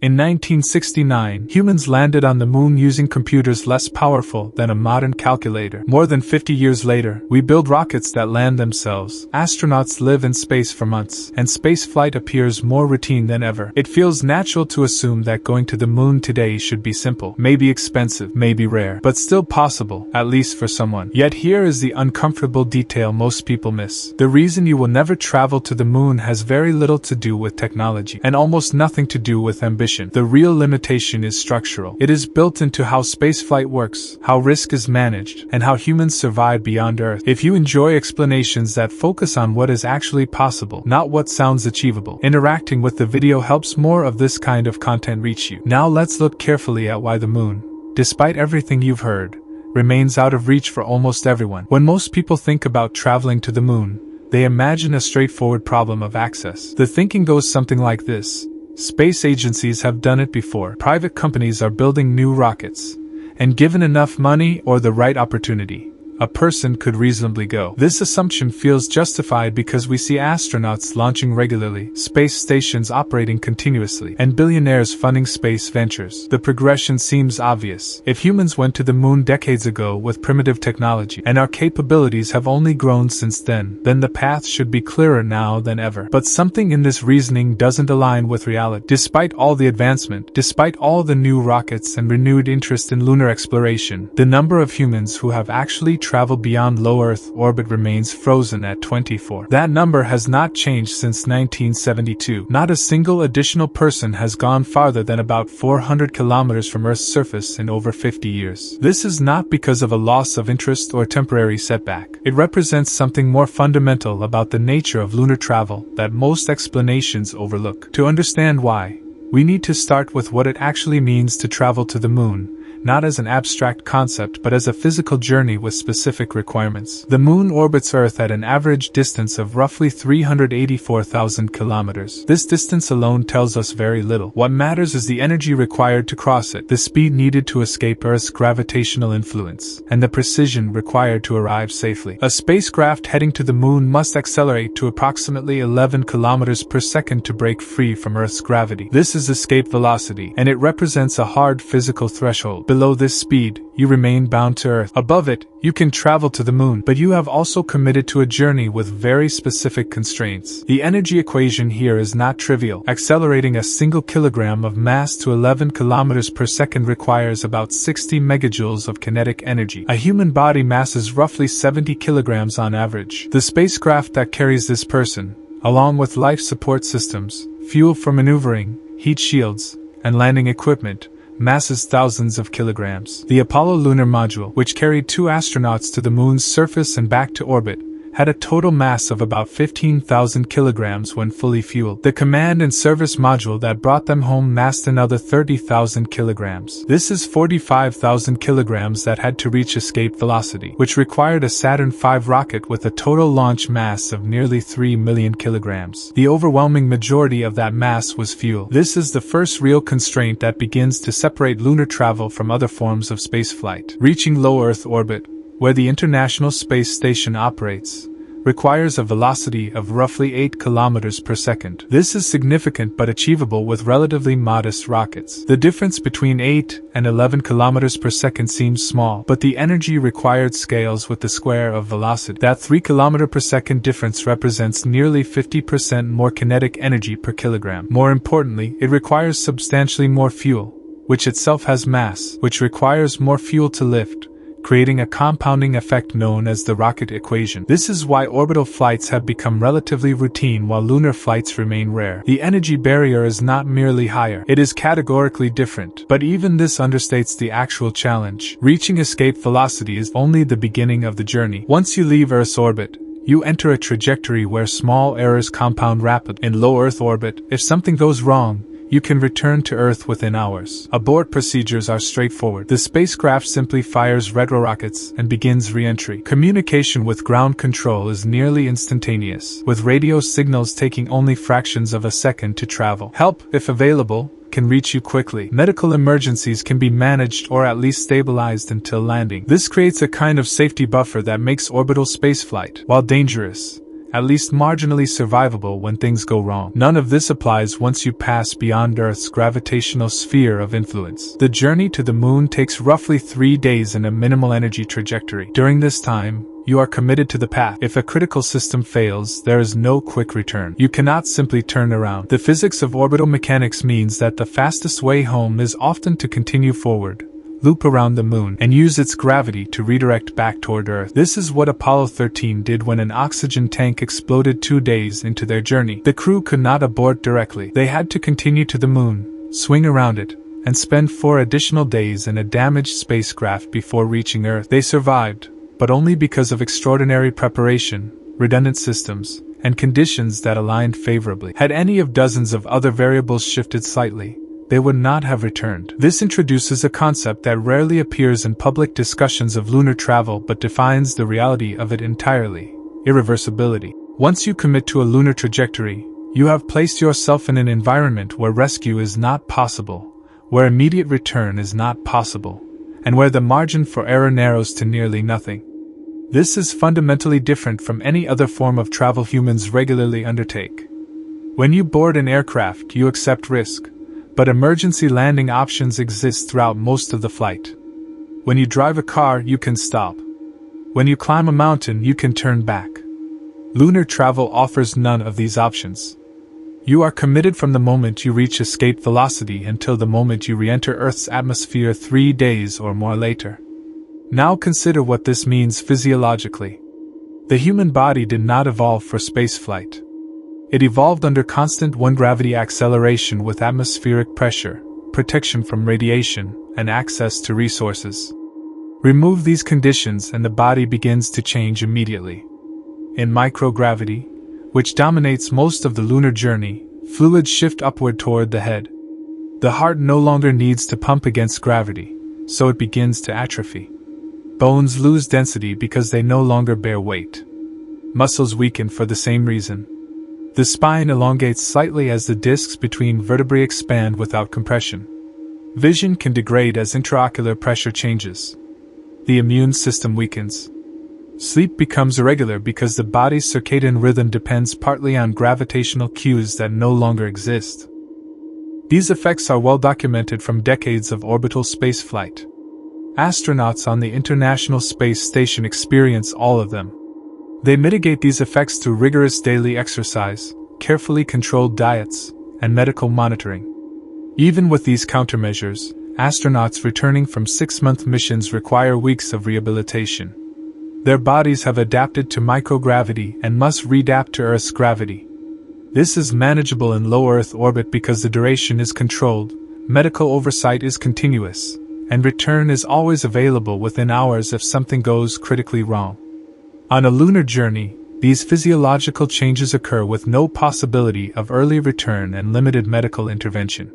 In 1969, humans landed on the moon using computers less powerful than a modern calculator. More than 50 years later, we build rockets that land themselves. Astronauts live in space for months, and spaceflight appears more routine than ever. It feels natural to assume that going to the moon today should be simple, maybe expensive, maybe rare, but still possible, at least for someone. Yet here is the uncomfortable detail most people miss. The reason you will never travel to the moon has very little to do with technology, and almost nothing to do with ambition. The real limitation is structural. It is built into how spaceflight works, how risk is managed, and how humans survive beyond Earth. If you enjoy explanations that focus on what is actually possible, not what sounds achievable, interacting with the video helps more of this kind of content reach you. Now let's look carefully at why the moon, despite everything you've heard, remains out of reach for almost everyone. When most people think about traveling to the moon, they imagine a straightforward problem of access. The thinking goes something like this. Space agencies have done it before. Private companies are building new rockets, and given enough money or the right opportunity, a person could reasonably go. This assumption feels justified because we see astronauts launching regularly, space stations operating continuously, and billionaires funding space ventures. The progression seems obvious. If humans went to the moon decades ago with primitive technology, and our capabilities have only grown since then the path should be clearer now than ever. But something in this reasoning doesn't align with reality. Despite all the advancement, despite all the new rockets and renewed interest in lunar exploration, the number of humans who have actually traveled beyond low Earth orbit remains frozen at 24. That number has not changed since 1972. Not a single additional person has gone farther than about 400 kilometers from Earth's surface in over 50 years. This is not because of a loss of interest or temporary setback. It represents something more fundamental about the nature of lunar travel that most explanations overlook. To understand why, we need to start with what it actually means to travel to the moon, not as an abstract concept but as a physical journey with specific requirements. The moon orbits Earth at an average distance of roughly 384,000 kilometers. This distance alone tells us very little. What matters is the energy required to cross it, the speed needed to escape Earth's gravitational influence, and the precision required to arrive safely. A spacecraft heading to the moon must accelerate to approximately 11 kilometers per second to break free from Earth's gravity. This is escape velocity, and it represents a hard physical threshold. Below this speed, you remain bound to Earth. Above it, you can travel to the moon, but you have also committed to a journey with very specific constraints. The energy equation here is not trivial. Accelerating a single kilogram of mass to 11 kilometers per second requires about 60 megajoules of kinetic energy. A human body mass is roughly 70 kilograms on average. The spacecraft that carries this person, along with life support systems, fuel for maneuvering, heat shields, and landing equipment, masses thousands of kilograms. The Apollo lunar module, which carried 2 astronauts to the moon's surface and back to orbit, had a total mass of about 15,000 kilograms when fully fueled. The command and service module that brought them home massed another 30,000 kilograms. This is 45,000 kilograms that had to reach escape velocity, which required a Saturn V rocket with a total launch mass of nearly 3 million kilograms. The overwhelming majority of that mass was fuel. This is the first real constraint that begins to separate lunar travel from other forms of spaceflight. Reaching low Earth orbit, where the International Space Station operates, requires a velocity of roughly 8 kilometers per second. This is significant but achievable with relatively modest rockets. The difference between 8 and 11 kilometers per second seems small, but the energy required scales with the square of velocity. That 3 kilometer per second difference represents nearly 50% more kinetic energy per kilogram. More importantly, it requires substantially more fuel, which itself has mass, which requires more fuel to lift, creating a compounding effect known as the rocket equation. This is why orbital flights have become relatively routine while lunar flights remain rare. The energy barrier is not merely higher, it is categorically different. But even this understates the actual challenge. Reaching escape velocity is only the beginning of the journey. Once you leave Earth's orbit, you enter a trajectory where small errors compound rapidly. In low Earth orbit, if something goes wrong, you can return to Earth within hours. Abort procedures are straightforward. The spacecraft simply fires retrorockets and begins re-entry. Communication with ground control is nearly instantaneous, with radio signals taking only fractions of a second to travel. Help, if available, can reach you quickly. Medical emergencies can be managed or at least stabilized until landing. This creates a kind of safety buffer that makes orbital spaceflight, while dangerous, at least marginally survivable when things go wrong. None of this applies once you pass beyond Earth's gravitational sphere of influence. The journey to the moon takes roughly 3 days in a minimal energy trajectory. During this time, you are committed to the path. If a critical system fails, there is no quick return. You cannot simply turn around. The physics of orbital mechanics means that the fastest way home is often to continue forward, loop around the moon, and use its gravity to redirect back toward Earth. This is what Apollo 13 did when an oxygen tank exploded 2 days into their journey. The crew could not abort directly. They had to continue to the moon, swing around it, and spend 4 additional days in a damaged spacecraft before reaching Earth. They survived, but only because of extraordinary preparation, redundant systems, and conditions that aligned favorably. Had any of dozens of other variables shifted slightly, they would not have returned. This introduces a concept that rarely appears in public discussions of lunar travel but defines the reality of it entirely: irreversibility. Once you commit to a lunar trajectory, you have placed yourself in an environment where rescue is not possible, where immediate return is not possible, and where the margin for error narrows to nearly nothing. This is fundamentally different from any other form of travel humans regularly undertake. When you board an aircraft, you accept risk, but emergency landing options exist throughout most of the flight. When you drive a car, you can stop. When you climb a mountain, you can turn back. Lunar travel offers none of these options. You are committed from the moment you reach escape velocity until the moment you re-enter Earth's atmosphere 3 days or more later. Now consider what this means physiologically. The human body did not evolve for spaceflight. It evolved under constant one-gravity acceleration with atmospheric pressure, protection from radiation, and access to resources. Remove these conditions and the body begins to change immediately. In microgravity, which dominates most of the lunar journey, fluids shift upward toward the head. The heart no longer needs to pump against gravity, so it begins to atrophy. Bones lose density because they no longer bear weight. Muscles weaken for the same reason. The spine elongates slightly as the discs between vertebrae expand without compression. Vision can degrade as intraocular pressure changes. The immune system weakens. Sleep becomes irregular because the body's circadian rhythm depends partly on gravitational cues that no longer exist. These effects are well documented from decades of orbital spaceflight. Astronauts on the International Space Station experience all of them. They mitigate these effects through rigorous daily exercise, carefully controlled diets, and medical monitoring. Even with these countermeasures, astronauts returning from 6-month missions require weeks of rehabilitation. Their bodies have adapted to microgravity and must readapt to Earth's gravity. This is manageable in low Earth orbit because the duration is controlled, medical oversight is continuous, and return is always available within hours if something goes critically wrong. On a lunar journey, these physiological changes occur with no possibility of early return and limited medical intervention.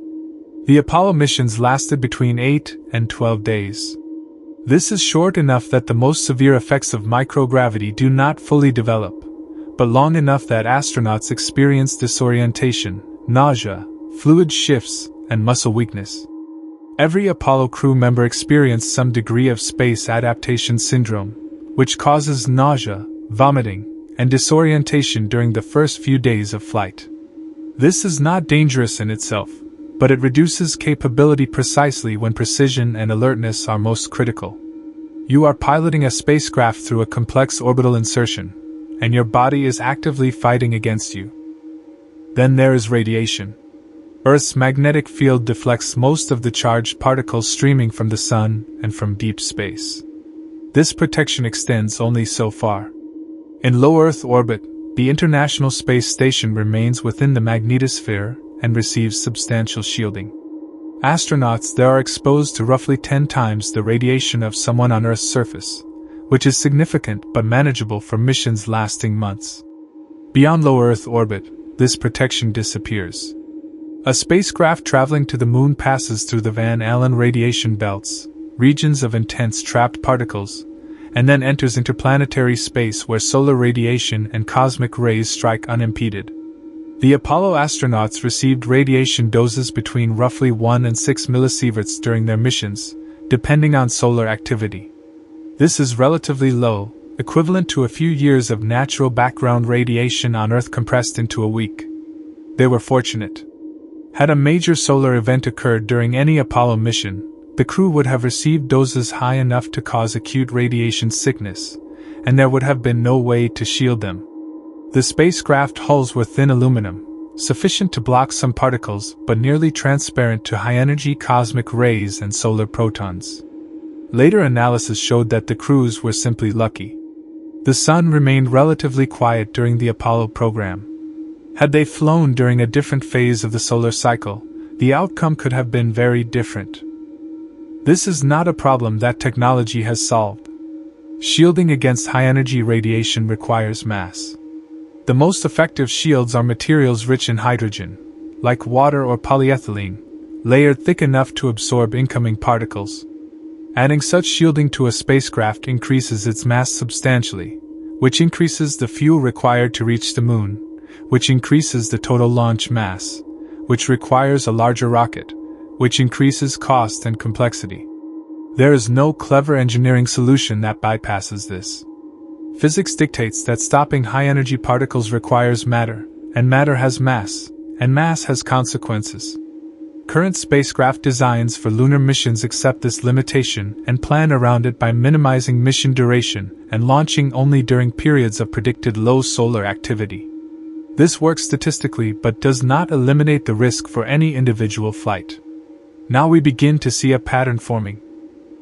The Apollo missions lasted between 8 and 12 days. This is short enough that the most severe effects of microgravity do not fully develop, but long enough that astronauts experience disorientation, nausea, fluid shifts, and muscle weakness. Every Apollo crew member experienced some degree of space adaptation syndrome, which causes nausea, vomiting, and disorientation during the first few days of flight. This is not dangerous in itself, but it reduces capability precisely when precision and alertness are most critical. You are piloting a spacecraft through a complex orbital insertion, and your body is actively fighting against you. Then there is radiation. Earth's magnetic field deflects most of the charged particles streaming from the Sun and from deep space. This protection extends only so far. In low Earth orbit, the International Space Station remains within the magnetosphere and receives substantial shielding. Astronauts there are exposed to roughly 10 times the radiation of someone on Earth's surface, which is significant but manageable for missions lasting months. Beyond low Earth orbit, this protection disappears. A spacecraft traveling to the Moon passes through the Van Allen radiation belts, regions of intense trapped particles, and then enters interplanetary space where solar radiation and cosmic rays strike unimpeded. The Apollo astronauts received radiation doses between roughly 1 and 6 millisieverts during their missions, depending on solar activity. This is relatively low, equivalent to a few years of natural background radiation on Earth compressed into a week. They were fortunate. Had a major solar event occurred during any Apollo mission, the crew would have received doses high enough to cause acute radiation sickness, and there would have been no way to shield them. The spacecraft hulls were thin aluminum, sufficient to block some particles but nearly transparent to high-energy cosmic rays and solar protons. Later analysis showed that the crews were simply lucky. The Sun remained relatively quiet during the Apollo program. Had they flown during a different phase of the solar cycle, the outcome could have been very different. This is not a problem that technology has solved. Shielding against high-energy radiation requires mass. The most effective shields are materials rich in hydrogen, like water or polyethylene, layered thick enough to absorb incoming particles. Adding such shielding to a spacecraft increases its mass substantially, which increases the fuel required to reach the Moon, which increases the total launch mass, which requires a larger rocket, which increases cost and complexity. There is no clever engineering solution that bypasses this. Physics dictates that stopping high-energy particles requires matter, and matter has mass, and mass has consequences. Current spacecraft designs for lunar missions accept this limitation and plan around it by minimizing mission duration and launching only during periods of predicted low solar activity. This works statistically but does not eliminate the risk for any individual flight. Now we begin to see a pattern forming.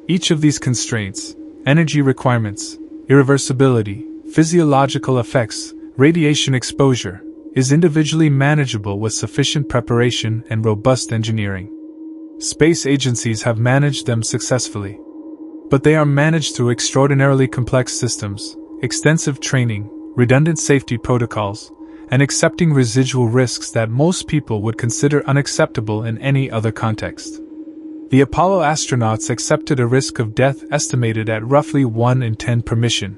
Each of these constraints, energy requirements, irreversibility, physiological effects, radiation exposure, is individually manageable with sufficient preparation and robust engineering. Space agencies have managed them successfully. But they are managed through extraordinarily complex systems, extensive training, redundant safety protocols, and accepting residual risks that most people would consider unacceptable in any other context. The Apollo astronauts accepted a risk of death estimated at roughly 1 in 10 per mission.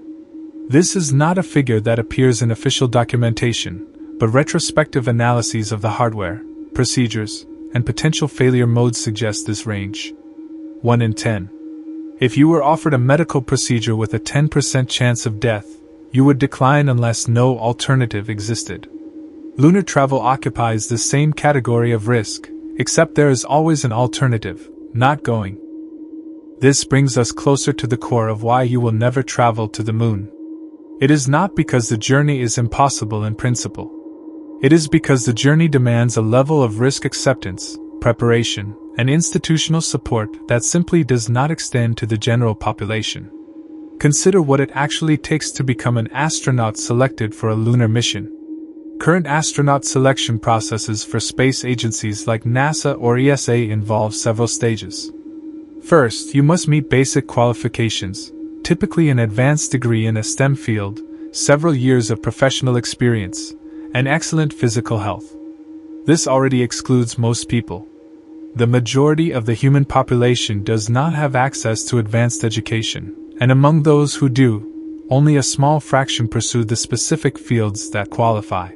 This is not a figure that appears in official documentation, but retrospective analyses of the hardware, procedures, and potential failure modes suggest this range. 1 in 10. If you were offered a medical procedure with a 10% chance of death, you would decline unless no alternative existed. Lunar travel occupies the same category of risk, except there is always an alternative: not going. This brings us closer to the core of why you will never travel to the Moon. It is not because the journey is impossible in principle. It is because the journey demands a level of risk acceptance, preparation, and institutional support that simply does not extend to the general population. Consider what it actually takes to become an astronaut selected for a lunar mission. Current astronaut selection processes for space agencies like NASA or ESA involve several stages. First, you must meet basic qualifications, typically an advanced degree in a STEM field, several years of professional experience, and excellent physical health. This already excludes most people. The majority of the human population does not have access to advanced education, and among those who do, only a small fraction pursue the specific fields that qualify.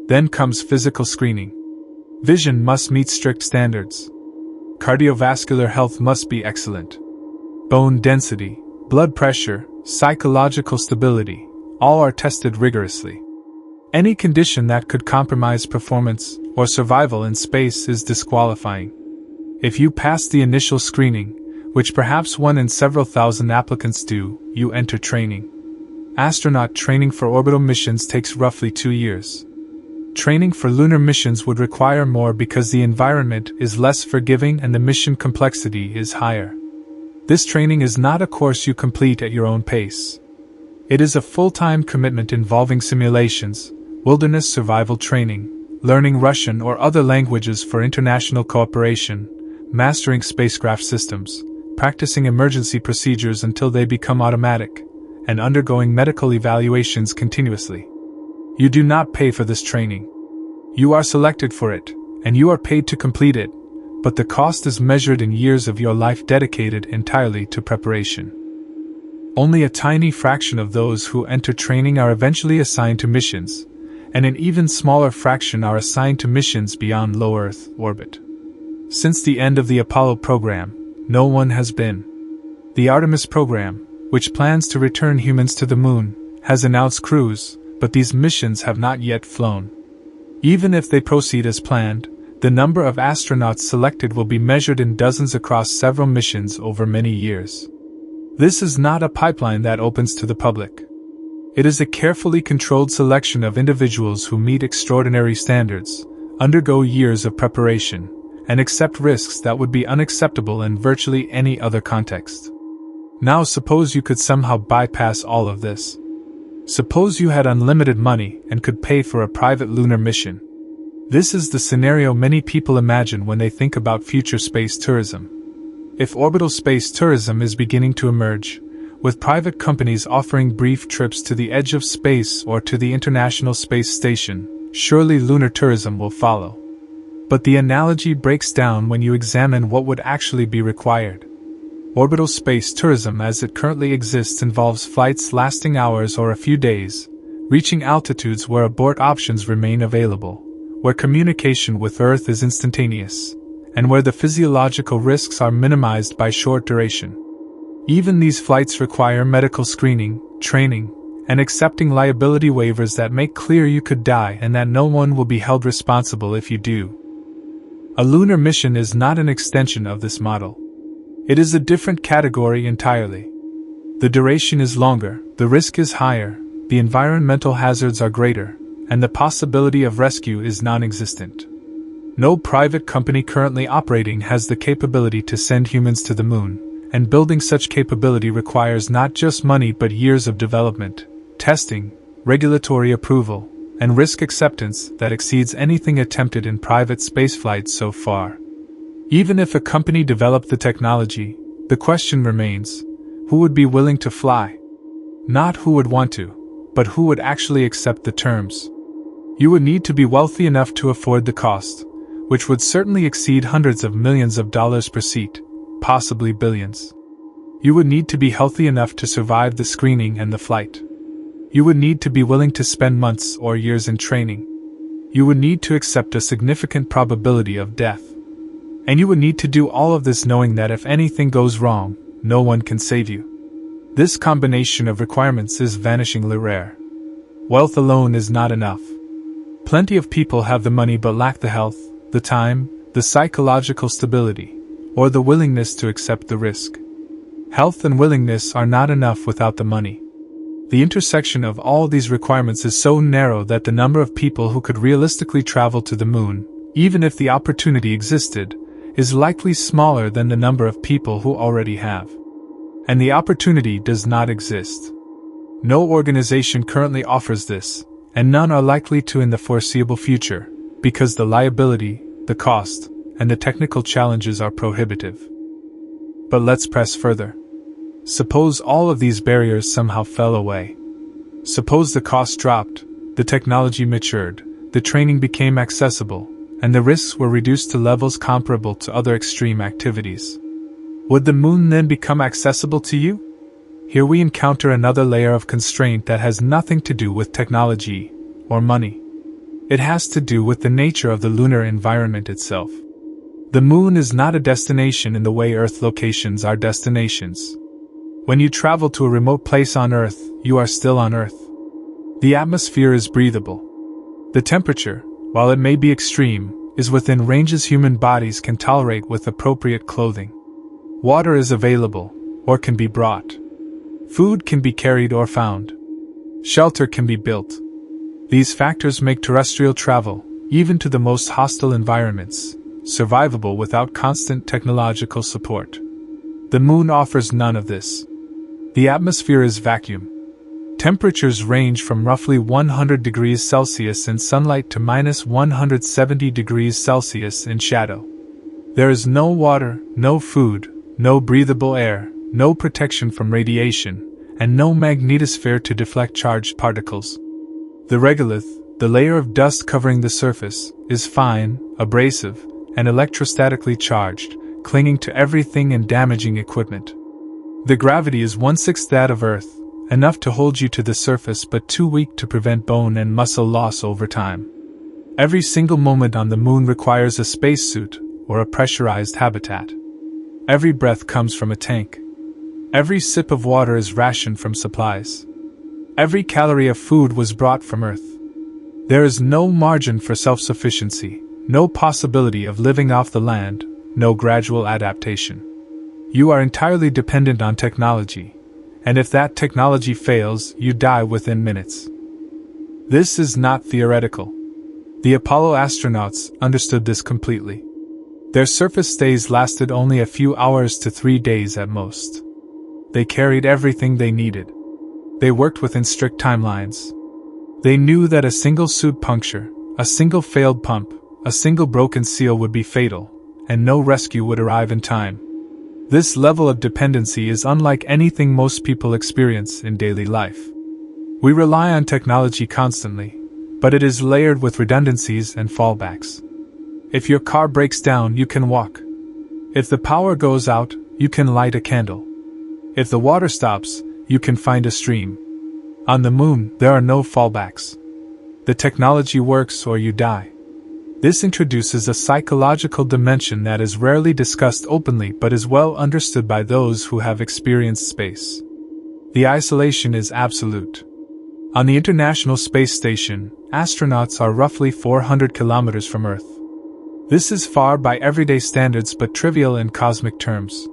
Then comes physical screening. Vision must meet strict standards. Cardiovascular health must be excellent. Bone density, blood pressure, psychological stability, all are tested rigorously. Any condition that could compromise performance or survival in space is disqualifying. If you pass the initial screening, which perhaps 1 in several thousand applicants do, you enter training. Astronaut training for orbital missions takes roughly 2 years. Training for lunar missions would require more because the environment is less forgiving and the mission complexity is higher. This training is not a course you complete at your own pace. It is a full-time commitment involving simulations, wilderness survival training, learning Russian or other languages for international cooperation, mastering spacecraft systems, practicing emergency procedures until they become automatic, and undergoing medical evaluations continuously. You do not pay for this training. You are selected for it, and you are paid to complete it, but the cost is measured in years of your life dedicated entirely to preparation. Only a tiny fraction of those who enter training are eventually assigned to missions, and an even smaller fraction are assigned to missions beyond low Earth orbit. Since the end of the Apollo program, no one has been. The Artemis program, which plans to return humans to the moon, has announced crews, but these missions have not yet flown. Even if they proceed as planned, the number of astronauts selected will be measured in dozens across several missions over many years. This is not a pipeline that opens to the public. It is a carefully controlled selection of individuals who meet extraordinary standards, undergo years of preparation, and accept risks that would be unacceptable in virtually any other context. Now suppose you could somehow bypass all of this. Suppose you had unlimited money and could pay for a private lunar mission. This is the scenario many people imagine when they think about future space tourism. If orbital space tourism is beginning to emerge, with private companies offering brief trips to the edge of space or to the International Space Station, surely lunar tourism will follow. But the analogy breaks down when you examine what would actually be required. Orbital space tourism as it currently exists involves flights lasting hours or a few days, reaching altitudes where abort options remain available, where communication with Earth is instantaneous, and where the physiological risks are minimized by short duration. Even these flights require medical screening, training, and accepting liability waivers that make clear you could die and that no one will be held responsible if you do. A lunar mission is not an extension of this model. It is a different category entirely. The duration is longer, the risk is higher, the environmental hazards are greater, and the possibility of rescue is non-existent. No private company currently operating has the capability to send humans to the moon, and building such capability requires not just money but years of development, testing, regulatory approval, and risk acceptance that exceeds anything attempted in private spaceflights so far. Even if a company developed the technology, the question remains, who would be willing to fly? Not who would want to, but who would actually accept the terms. You would need to be wealthy enough to afford the cost, which would certainly exceed hundreds of millions of dollars per seat, possibly billions. You would need to be healthy enough to survive the screening and the flight. You would need to be willing to spend months or years in training. You would need to accept a significant probability of death. And you would need to do all of this knowing that if anything goes wrong, no one can save you. This combination of requirements is vanishingly rare. Wealth alone is not enough. Plenty of people have the money but lack the health, the time, the psychological stability, or the willingness to accept the risk. Health and willingness are not enough without the money. The intersection of all these requirements is so narrow that the number of people who could realistically travel to the moon, even if the opportunity existed, is likely smaller than the number of people who already have. And the opportunity does not exist. No organization currently offers this, and none are likely to in the foreseeable future, because the liability, the cost, and the technical challenges are prohibitive. But let's press further. Suppose all of these barriers somehow fell away. Suppose the cost dropped, the technology matured, the training became accessible, and the risks were reduced to levels comparable to other extreme activities. Would the moon then become accessible to you? Here we encounter another layer of constraint that has nothing to do with technology or money. It has to do with the nature of the lunar environment itself. The moon is not a destination in the way Earth locations are destinations. When you travel to a remote place on Earth, you are still on Earth. The atmosphere is breathable. The temperature, while it may be extreme, is within ranges human bodies can tolerate with appropriate clothing. Water is available, or can be brought. Food can be carried or found. Shelter can be built. These factors make terrestrial travel, even to the most hostile environments, survivable without constant technological support. The moon offers none of this. The atmosphere is vacuum. Temperatures range from roughly 100 degrees Celsius in sunlight to minus 170 degrees Celsius in shadow. There is no water, no food, no breathable air, no protection from radiation, and no magnetosphere to deflect charged particles. The regolith, the layer of dust covering the surface, is fine, abrasive, and electrostatically charged, clinging to everything and damaging equipment. The gravity is 1/6 that of Earth, enough to hold you to the surface but too weak to prevent bone and muscle loss over time. Every single moment on the moon requires a spacesuit or a pressurized habitat. Every breath comes from a tank. Every sip of water is rationed from supplies. Every calorie of food was brought from Earth. There is no margin for self-sufficiency, no possibility of living off the land, no gradual adaptation. You are entirely dependent on technology, and if that technology fails, you die within minutes. This is not theoretical. The Apollo astronauts understood this completely. Their surface stays lasted only a few hours to 3 days at most. They carried everything they needed. They worked within strict timelines. They knew that a single suit puncture, a single failed pump, a single broken seal would be fatal, and no rescue would arrive in time. This level of dependency is unlike anything most people experience in daily life. We rely on technology constantly, but it is layered with redundancies and fallbacks. If your car breaks down, you can walk. If the power goes out, you can light a candle. If the water stops, you can find a stream. On the moon, there are no fallbacks. The technology works or you die. This introduces a psychological dimension that is rarely discussed openly but is well understood by those who have experienced space. The isolation is absolute. On the International Space Station, astronauts are roughly 400 kilometers from Earth. This is far by everyday standards but trivial in cosmic terms.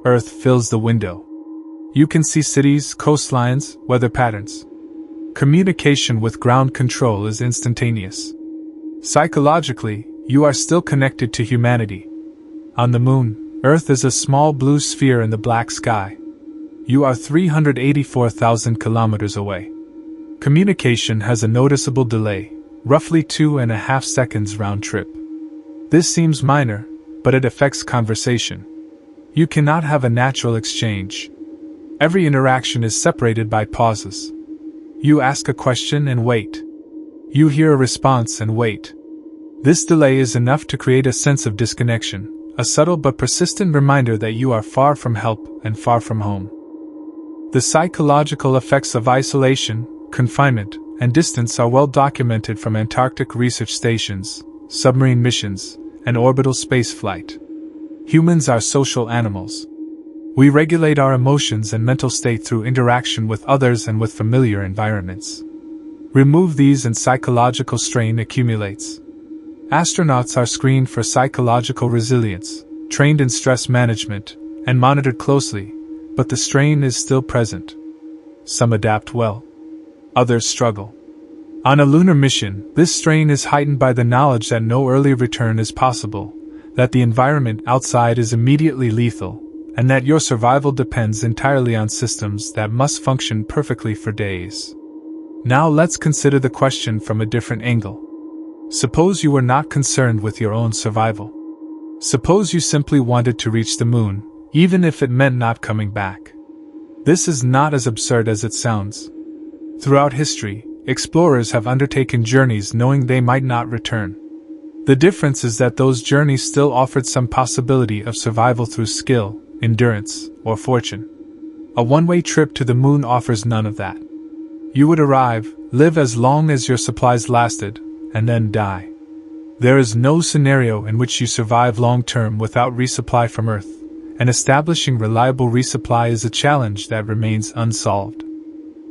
Earth fills the window. You can see cities, coastlines, weather patterns. Communication with ground control is instantaneous. Psychologically, you are still connected to humanity. On the moon, Earth is a small blue sphere in the black sky. You are 384,000 kilometers away. Communication has a noticeable delay, roughly 2.5 seconds round trip. This seems minor, but it affects conversation. You cannot have a natural exchange. Every interaction is separated by pauses. You ask a question and wait. You hear a response and wait. This delay is enough to create a sense of disconnection, a subtle but persistent reminder that you are far from help and far from home. The psychological effects of isolation, confinement, and distance are well documented from Antarctic research stations, submarine missions, and orbital spaceflight. Humans are social animals. We regulate our emotions and mental state through interaction with others and with familiar environments. Remove these and psychological strain accumulates. Astronauts are screened for psychological resilience, trained in stress management, and monitored closely, but the strain is still present. Some adapt well. Others struggle. On a lunar mission, this strain is heightened by the knowledge that no early return is possible, that the environment outside is immediately lethal, and that your survival depends entirely on systems that must function perfectly for days. Now let's consider the question from a different angle. Suppose you were not concerned with your own survival. Suppose you simply wanted to reach the moon, even if it meant not coming back. This is not as absurd as it sounds. Throughout history, explorers have undertaken journeys knowing they might not return. The difference is that those journeys still offered some possibility of survival through skill, endurance, or fortune. A one-way trip to the moon offers none of that. You would arrive, live as long as your supplies lasted, and then die. There is no scenario in which you survive long-term without resupply from Earth, and establishing reliable resupply is a challenge that remains unsolved.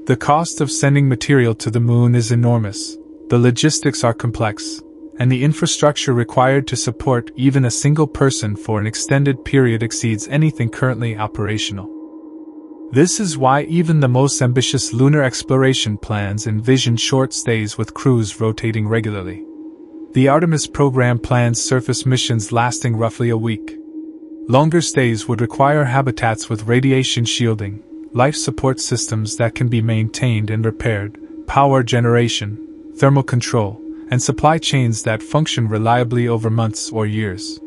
The cost of sending material to the moon is enormous, the logistics are complex, and the infrastructure required to support even a single person for an extended period exceeds anything currently operational. This is why even the most ambitious lunar exploration plans envision short stays with crews rotating regularly. The Artemis program plans surface missions lasting roughly a week. Longer stays would require habitats with radiation shielding, life support systems that can be maintained and repaired, power generation, thermal control, and supply chains that function reliably over months or years.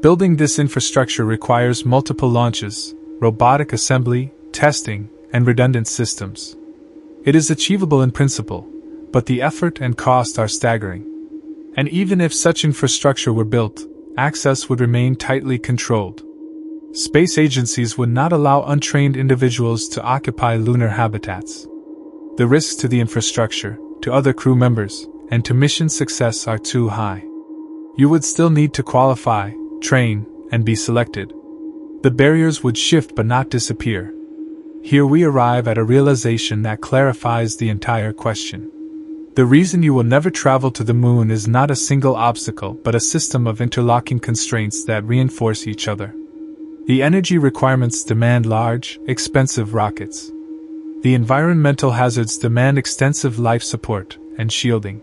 Building this infrastructure requires multiple launches, robotic assembly, testing, and redundant systems. It is achievable in principle, but the effort and cost are staggering. And even if such infrastructure were built, access would remain tightly controlled. Space agencies would not allow untrained individuals to occupy lunar habitats. The risks to the infrastructure, to other crew members, and to mission success are too high. You would still need to qualify, train, and be selected. The barriers would shift but not disappear. Here we arrive at a realization that clarifies the entire question. The reason you will never travel to the moon is not a single obstacle but a system of interlocking constraints that reinforce each other. The energy requirements demand large, expensive rockets. The environmental hazards demand extensive life support and shielding.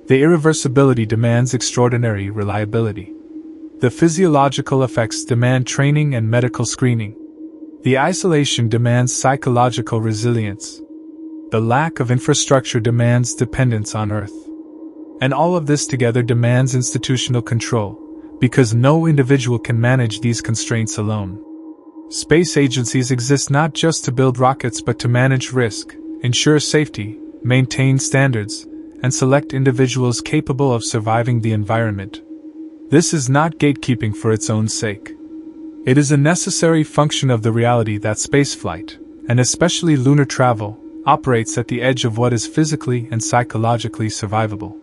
The irreversibility demands extraordinary reliability. The physiological effects demand training and medical screening. The isolation demands psychological resilience. The lack of infrastructure demands dependence on Earth. And all of this together demands institutional control, because no individual can manage these constraints alone. Space agencies exist not just to build rockets but to manage risk, ensure safety, maintain standards, and select individuals capable of surviving the environment. This is not gatekeeping for its own sake. It is a necessary function of the reality that spaceflight, and especially lunar travel, operates at the edge of what is physically and psychologically survivable.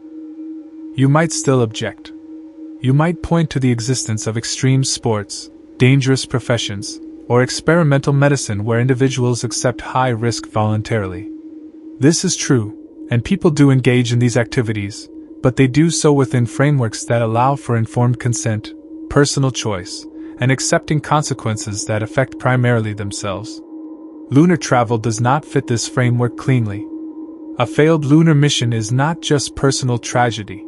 You might still object. You might point to the existence of extreme sports, dangerous professions, or experimental medicine where individuals accept high risk voluntarily. This is true, and people do engage in these activities, but they do so within frameworks that allow for informed consent, personal choice, and accepting consequences that affect primarily themselves. Lunar travel does not fit this framework cleanly. A failed lunar mission is not just personal tragedy.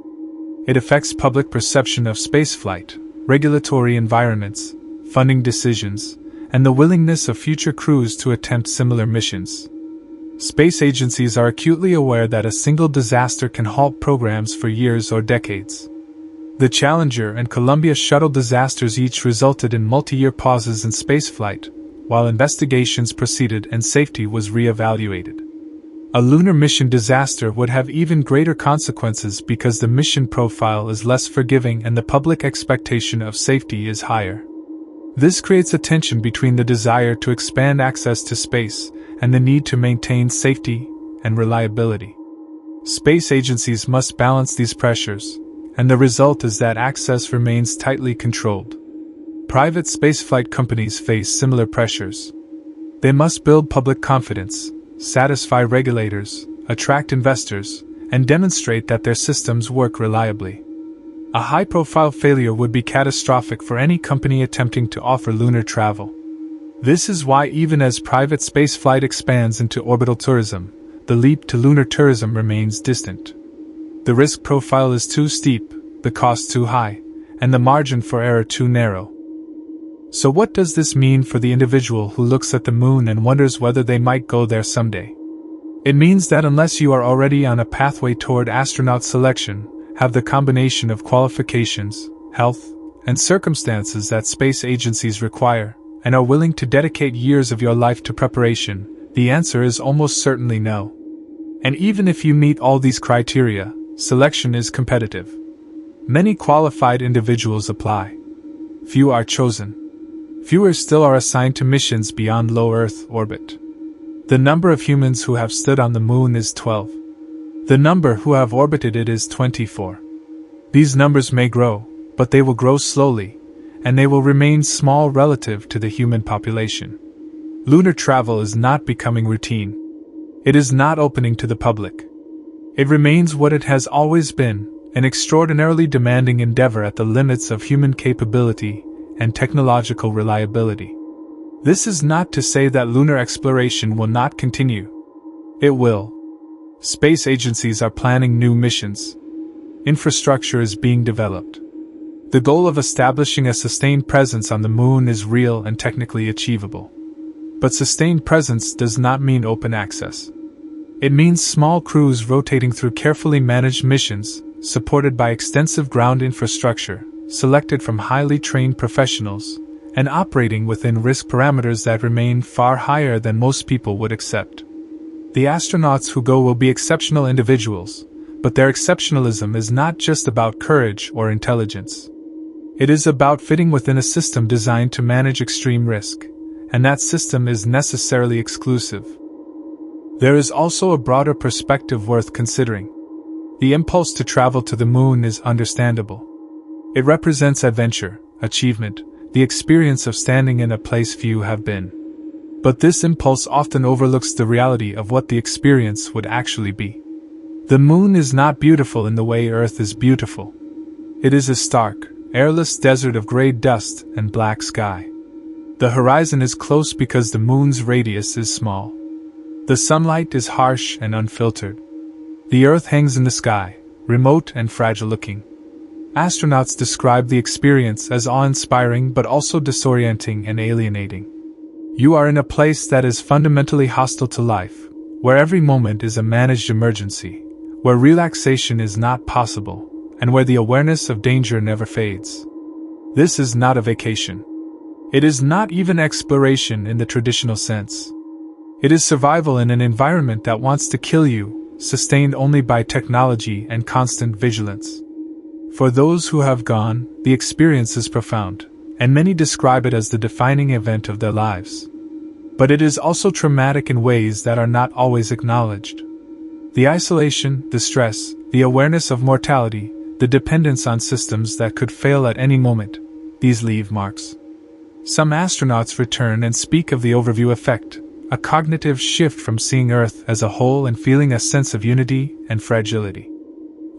It affects public perception of spaceflight, regulatory environments, funding decisions, and the willingness of future crews to attempt similar missions. Space agencies are acutely aware that a single disaster can halt programs for years or decades. The Challenger and Columbia shuttle disasters each resulted in multi-year pauses in spaceflight, while investigations proceeded and safety was re-evaluated. A lunar mission disaster would have even greater consequences because the mission profile is less forgiving and the public expectation of safety is higher. This creates a tension between the desire to expand access to space and the need to maintain safety and reliability. Space agencies must balance these pressures, and the result is that access remains tightly controlled. Private spaceflight companies face similar pressures. They must build public confidence, satisfy regulators, attract investors, and demonstrate that their systems work reliably. A high-profile failure would be catastrophic for any company attempting to offer lunar travel. This is why even as private spaceflight expands into orbital tourism, the leap to lunar tourism remains distant. The risk profile is too steep, the cost too high, and the margin for error too narrow. So what does this mean for the individual who looks at the moon and wonders whether they might go there someday? It means that unless you are already on a pathway toward astronaut selection, have the combination of qualifications, health, and circumstances that space agencies require, and are willing to dedicate years of your life to preparation, the answer is almost certainly no. And even if you meet all these criteria, selection is competitive. Many qualified individuals apply. Few are chosen. Fewer still are assigned to missions beyond low Earth orbit. The number of humans who have stood on the moon is 12. The number who have orbited it is 24. These numbers may grow, but they will grow slowly, and they will remain small relative to the human population. Lunar travel is not becoming routine. It is not opening to the public. It remains what it has always been, an extraordinarily demanding endeavor at the limits of human capability and technological reliability. This is not to say that lunar exploration will not continue. It will. Space agencies are planning new missions. Infrastructure is being developed. The goal of establishing a sustained presence on the moon is real and technically achievable. But sustained presence does not mean open access. It means small crews rotating through carefully managed missions, supported by extensive ground infrastructure, selected from highly trained professionals, and operating within risk parameters that remain far higher than most people would accept. The astronauts who go will be exceptional individuals, but their exceptionalism is not just about courage or intelligence. It is about fitting within a system designed to manage extreme risk, and that system is necessarily exclusive. There is also a broader perspective worth considering. The impulse to travel to the moon is understandable. It represents adventure, achievement, the experience of standing in a place few have been. But this impulse often overlooks the reality of what the experience would actually be. The moon is not beautiful in the way Earth is beautiful. It is a stark, airless desert of gray dust and black sky. The horizon is close because the moon's radius is small. The sunlight is harsh and unfiltered. The Earth hangs in the sky, remote and fragile-looking. Astronauts describe the experience as awe-inspiring but also disorienting and alienating. You are in a place that is fundamentally hostile to life, where every moment is a managed emergency, where relaxation is not possible, and where the awareness of danger never fades. This is not a vacation. It is not even exploration in the traditional sense. It is survival in an environment that wants to kill you, sustained only by technology and constant vigilance. For those who have gone, the experience is profound, and many describe it as the defining event of their lives. But it is also traumatic in ways that are not always acknowledged. The isolation, the stress, the awareness of mortality, the dependence on systems that could fail at any moment, these leave marks. Some astronauts return and speak of the overview effect, a cognitive shift from seeing Earth as a whole and feeling a sense of unity and fragility.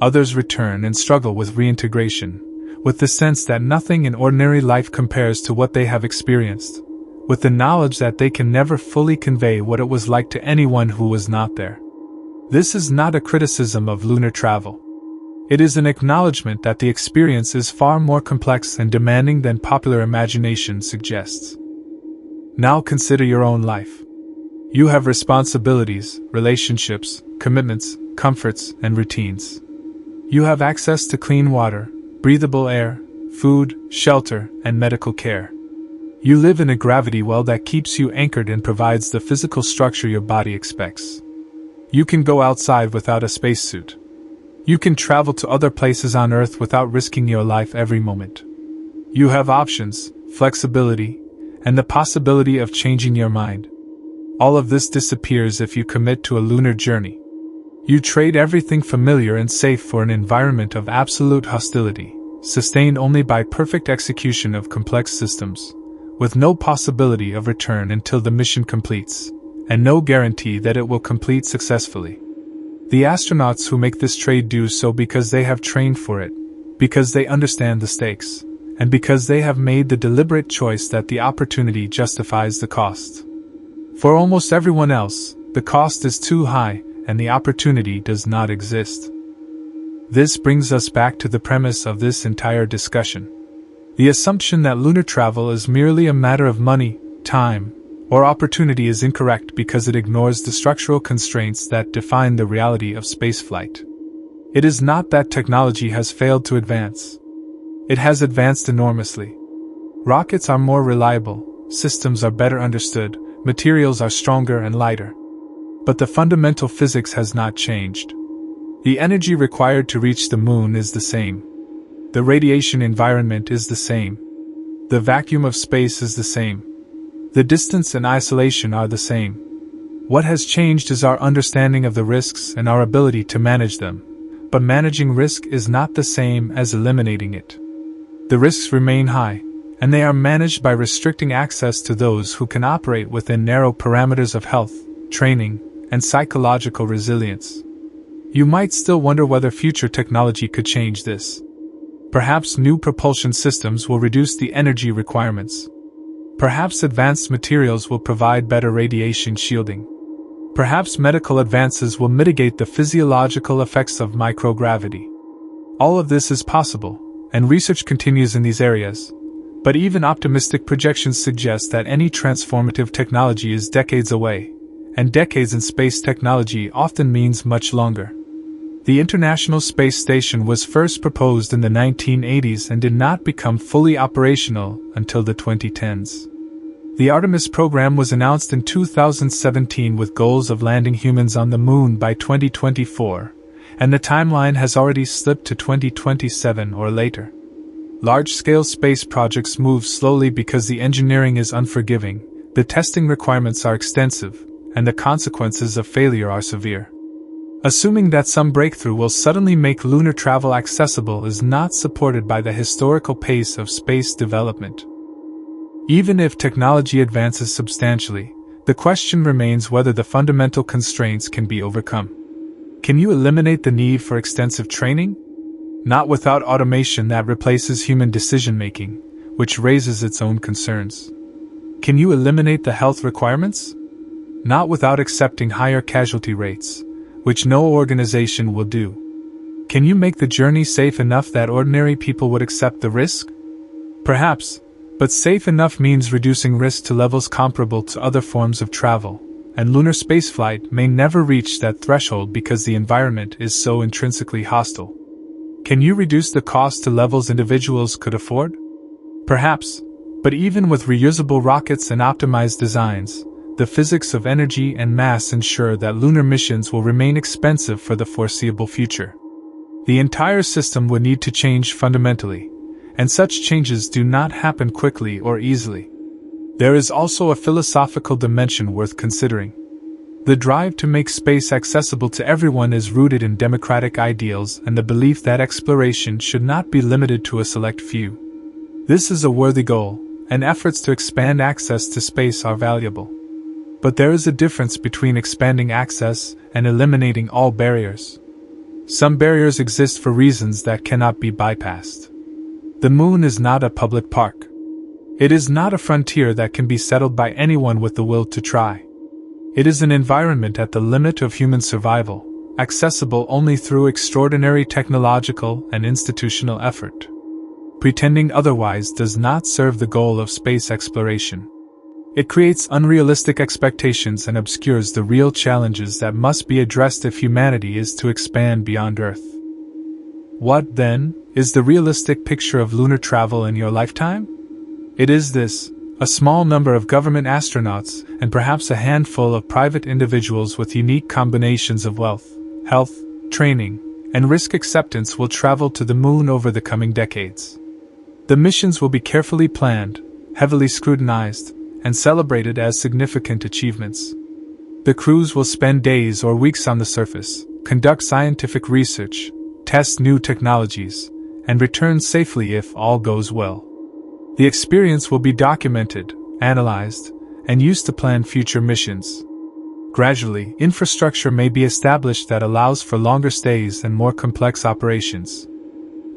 Others return and struggle with reintegration, with the sense that nothing in ordinary life compares to what they have experienced, with the knowledge that they can never fully convey what it was like to anyone who was not there. This is not a criticism of lunar travel. It is an acknowledgement that the experience is far more complex and demanding than popular imagination suggests. Now consider your own life. You have responsibilities, relationships, commitments, comforts, and routines. You have access to clean water, breathable air, food, shelter, and medical care. You live in a gravity well that keeps you anchored and provides the physical structure your body expects. You can go outside without a spacesuit. You can travel to other places on Earth without risking your life every moment. You have options, flexibility, and the possibility of changing your mind. All of this disappears if you commit to a lunar journey. You trade everything familiar and safe for an environment of absolute hostility, sustained only by perfect execution of complex systems, with no possibility of return until the mission completes, and no guarantee that it will complete successfully. The astronauts who make this trade do so because they have trained for it, because they understand the stakes, and because they have made the deliberate choice that the opportunity justifies the cost. For almost everyone else, the cost is too high, and the opportunity does not exist. This brings us back to the premise of this entire discussion. The assumption that lunar travel is merely a matter of money, time, or opportunity is incorrect because it ignores the structural constraints that define the reality of spaceflight. It is not that technology has failed to advance. It has advanced enormously. Rockets are more reliable, systems are better understood, materials are stronger and lighter. But the fundamental physics has not changed. The energy required to reach the moon is the same. The radiation environment is the same. The vacuum of space is the same. The distance and isolation are the same. What has changed is our understanding of the risks and our ability to manage them, but managing risk is not the same as eliminating it. The risks remain high, and they are managed by restricting access to those who can operate within narrow parameters of health, training, and psychological resilience. You might still wonder whether future technology could change this. Perhaps new propulsion systems will reduce the energy requirements. Perhaps advanced materials will provide better radiation shielding. Perhaps medical advances will mitigate the physiological effects of microgravity. All of this is possible, and research continues in these areas. But even optimistic projections suggest that any transformative technology is decades away, and decades in space technology often means much longer. The International Space Station was first proposed in the 1980s and did not become fully operational until the 2010s. The Artemis program was announced in 2017 with goals of landing humans on the moon by 2024, and the timeline has already slipped to 2027 or later. Large-scale space projects move slowly because the engineering is unforgiving, the testing requirements are extensive, and the consequences of failure are severe. Assuming that some breakthrough will suddenly make lunar travel accessible is not supported by the historical pace of space development. Even if technology advances substantially, the question remains whether the fundamental constraints can be overcome. Can you eliminate the need for extensive training? Not without automation that replaces human decision-making, which raises its own concerns. Can you eliminate the health requirements? Not without accepting higher casualty rates, which no organization will do. Can you make the journey safe enough that ordinary people would accept the risk? Perhaps, but safe enough means reducing risk to levels comparable to other forms of travel, and lunar spaceflight may never reach that threshold because the environment is so intrinsically hostile. Can you reduce the cost to levels individuals could afford? Perhaps, but even with reusable rockets and optimized designs, the physics of energy and mass ensure that lunar missions will remain expensive for the foreseeable future. The entire system would need to change fundamentally, and such changes do not happen quickly or easily. There is also a philosophical dimension worth considering. The drive to make space accessible to everyone is rooted in democratic ideals and the belief that exploration should not be limited to a select few. This is a worthy goal, and efforts to expand access to space are valuable. But there is a difference between expanding access and eliminating all barriers. Some barriers exist for reasons that cannot be bypassed. The moon is not a public park. It is not a frontier that can be settled by anyone with the will to try. It is an environment at the limit of human survival, accessible only through extraordinary technological and institutional effort. Pretending otherwise does not serve the goal of space exploration. It creates unrealistic expectations and obscures the real challenges that must be addressed if humanity is to expand beyond Earth. What, then, is the realistic picture of lunar travel in your lifetime? It is this: a small number of government astronauts and perhaps a handful of private individuals with unique combinations of wealth, health, training, and risk acceptance will travel to the moon over the coming decades. The missions will be carefully planned, heavily scrutinized, and celebrated as significant achievements. The crews will spend days or weeks on the surface, conduct scientific research, test new technologies, and return safely if all goes well. The experience will be documented, analyzed, and used to plan future missions. Gradually, infrastructure may be established that allows for longer stays and more complex operations.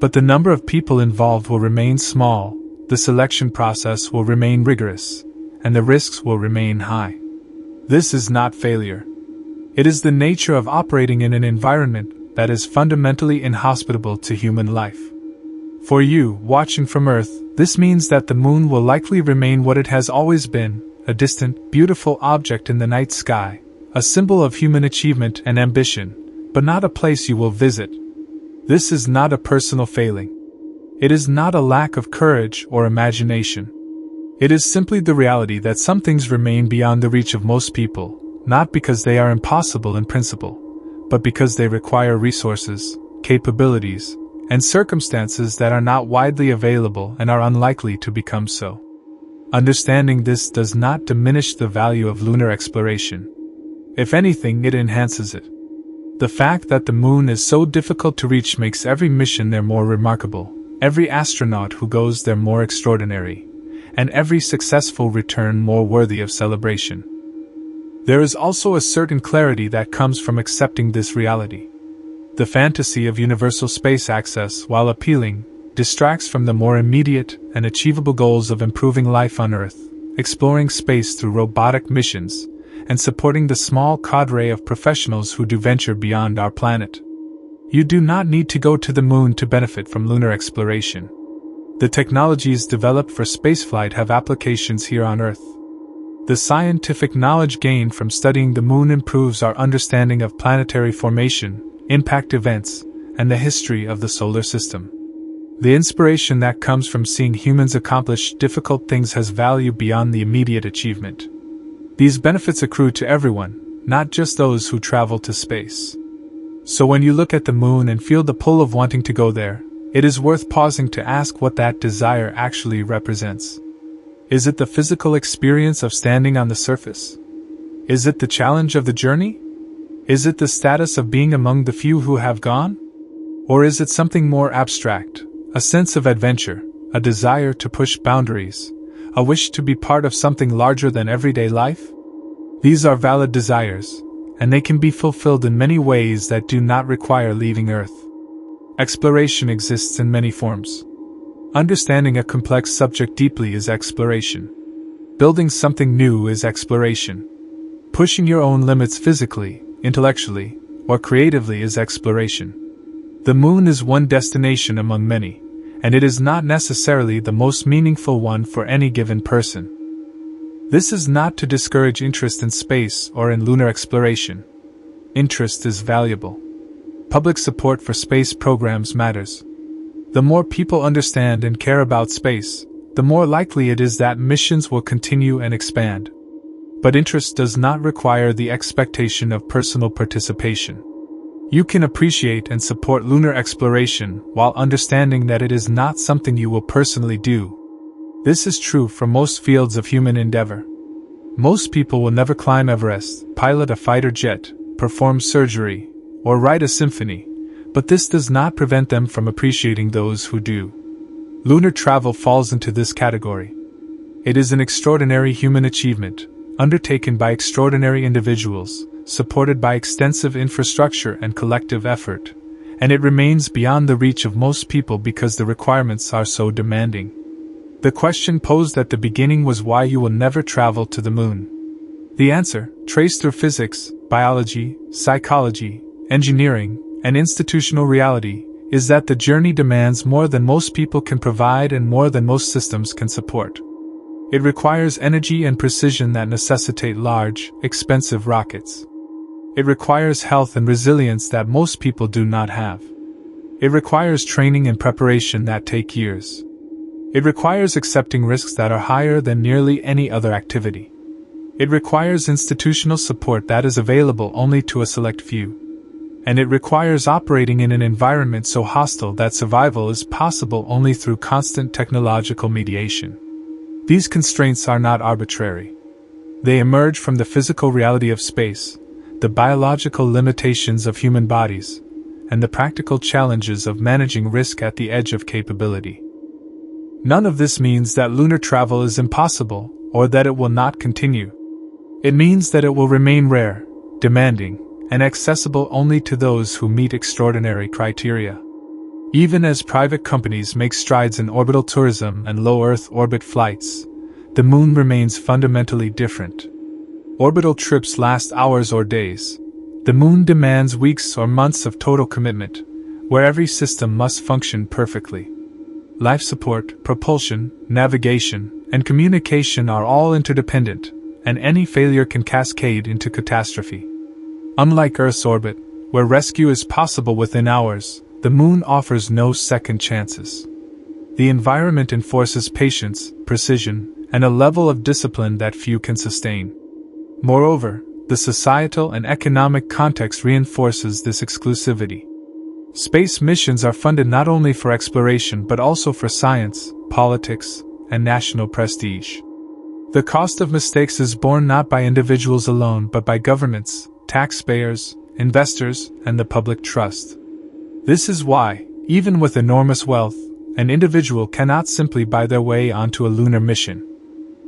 But the number of people involved will remain small, the selection process will remain rigorous, and the risks will remain high. This is not failure. It is the nature of operating in an environment that is fundamentally inhospitable to human life. For you, watching from Earth, this means that the moon will likely remain what it has always been, a distant, beautiful object in the night sky, a symbol of human achievement and ambition, but not a place you will visit. This is not a personal failing. It is not a lack of courage or imagination. It is simply the reality that some things remain beyond the reach of most people, not because they are impossible in principle, but because they require resources, capabilities, and circumstances that are not widely available and are unlikely to become so. Understanding this does not diminish the value of lunar exploration. If anything, it enhances it. The fact that the moon is so difficult to reach makes every mission there more remarkable, every astronaut who goes there more extraordinary, and every successful return more worthy of celebration. There is also a certain clarity that comes from accepting this reality. The fantasy of universal space access, while appealing, distracts from the more immediate and achievable goals of improving life on Earth, exploring space through robotic missions, and supporting the small cadre of professionals who do venture beyond our planet. You do not need to go to the moon to benefit from lunar exploration. The technologies developed for spaceflight have applications here on Earth. The scientific knowledge gained from studying the moon improves our understanding of planetary formation, impact events, and the history of the solar system. The inspiration that comes from seeing humans accomplish difficult things has value beyond the immediate achievement. These benefits accrue to everyone, not just those who travel to space. So when you look at the moon and feel the pull of wanting to go there, it is worth pausing to ask what that desire actually represents. Is it the physical experience of standing on the surface? Is it the challenge of the journey? Is it the status of being among the few who have gone? Or is it something more abstract, a sense of adventure, a desire to push boundaries, a wish to be part of something larger than everyday life? These are valid desires, and they can be fulfilled in many ways that do not require leaving Earth. Exploration exists in many forms. Understanding a complex subject deeply is exploration. Building something new is exploration. Pushing your own limits physically, intellectually, or creatively is exploration. The moon is one destination among many, and it is not necessarily the most meaningful one for any given person. This is not to discourage interest in space or in lunar exploration. Interest is valuable. Public support for space programs matters. The more people understand and care about space, the more likely it is that missions will continue and expand. But interest does not require the expectation of personal participation. You can appreciate and support lunar exploration while understanding that it is not something you will personally do. This is true for most fields of human endeavor. Most people will never climb Everest, pilot a fighter jet, perform surgery, or write a symphony, but this does not prevent them from appreciating those who do. Lunar travel falls into this category. It is an extraordinary human achievement, undertaken by extraordinary individuals, supported by extensive infrastructure and collective effort, and it remains beyond the reach of most people because the requirements are so demanding. The question posed at the beginning was why you will never travel to the moon. The answer, traced through physics, biology, psychology, engineering, and institutional reality, is that the journey demands more than most people can provide and more than most systems can support. It requires energy and precision that necessitate large, expensive rockets. It requires health and resilience that most people do not have. It requires training and preparation that take years. It requires accepting risks that are higher than nearly any other activity. It requires institutional support that is available only to a select few. And it requires operating in an environment so hostile that survival is possible only through constant technological mediation. These constraints are not arbitrary. They emerge from the physical reality of space, the biological limitations of human bodies, and the practical challenges of managing risk at the edge of capability. None of this means that lunar travel is impossible, or that it will not continue. It means that it will remain rare, demanding, and accessible only to those who meet extraordinary criteria. Even as private companies make strides in orbital tourism and low Earth orbit flights, the moon remains fundamentally different. Orbital trips last hours or days. The moon demands weeks or months of total commitment, where every system must function perfectly. Life support, propulsion, navigation, and communication are all interdependent, and any failure can cascade into catastrophe. Unlike Earth's orbit, where rescue is possible within hours, the moon offers no second chances. The environment enforces patience, precision, and a level of discipline that few can sustain. Moreover, the societal and economic context reinforces this exclusivity. Space missions are funded not only for exploration but also for science, politics, and national prestige. The cost of mistakes is borne not by individuals alone but by governments, taxpayers, investors, and the public trust. This is why, even with enormous wealth, an individual cannot simply buy their way onto a lunar mission.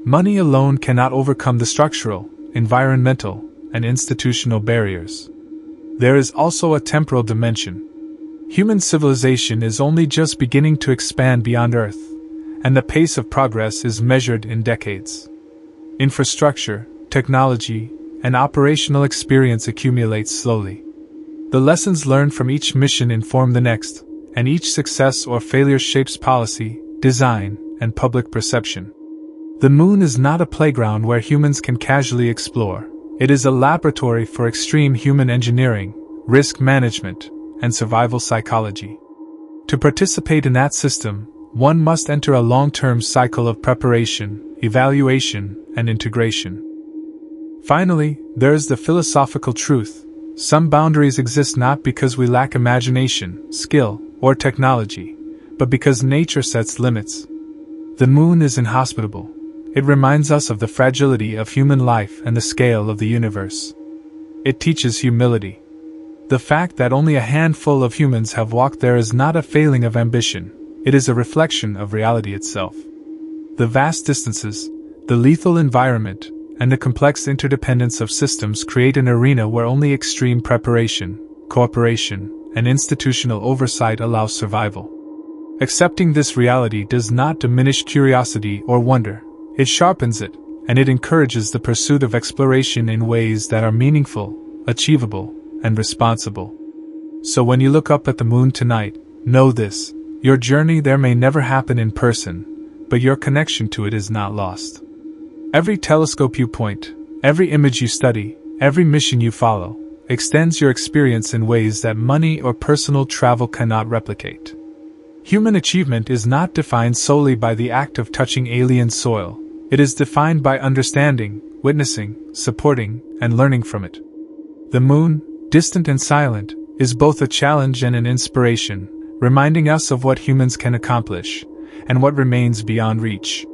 Money alone cannot overcome the structural, environmental, and institutional barriers. There is also a temporal dimension. Human civilization is only just beginning to expand beyond Earth, and the pace of progress is measured in decades. Infrastructure, technology, and operational experience accumulates slowly. The lessons learned from each mission inform the next, and each success or failure shapes policy, design, and public perception. The moon is not a playground where humans can casually explore. It is a laboratory for extreme human engineering, risk management, and survival psychology. To participate in that system, one must enter a long-term cycle of preparation, evaluation, and integration. Finally, there is the philosophical truth. Some boundaries exist not because we lack imagination, skill, or technology, but because nature sets limits. The moon is inhospitable. It reminds us of the fragility of human life and the scale of the universe. It teaches humility. The fact that only a handful of humans have walked there is not a failing of ambition, it is a reflection of reality itself. The vast distances, the lethal environment, and the complex interdependence of systems create an arena where only extreme preparation, cooperation, and institutional oversight allow survival. Accepting this reality does not diminish curiosity or wonder. It sharpens it, and it encourages the pursuit of exploration in ways that are meaningful, achievable, and responsible. So when you look up at the moon tonight, know this: your journey there may never happen in person, but your connection to it is not lost. Every telescope you point, every image you study, every mission you follow, extends your experience in ways that money or personal travel cannot replicate. Human achievement is not defined solely by the act of touching alien soil. It is defined by understanding, witnessing, supporting, and learning from it. The moon, distant and silent, is both a challenge and an inspiration, reminding us of what humans can accomplish, and what remains beyond reach.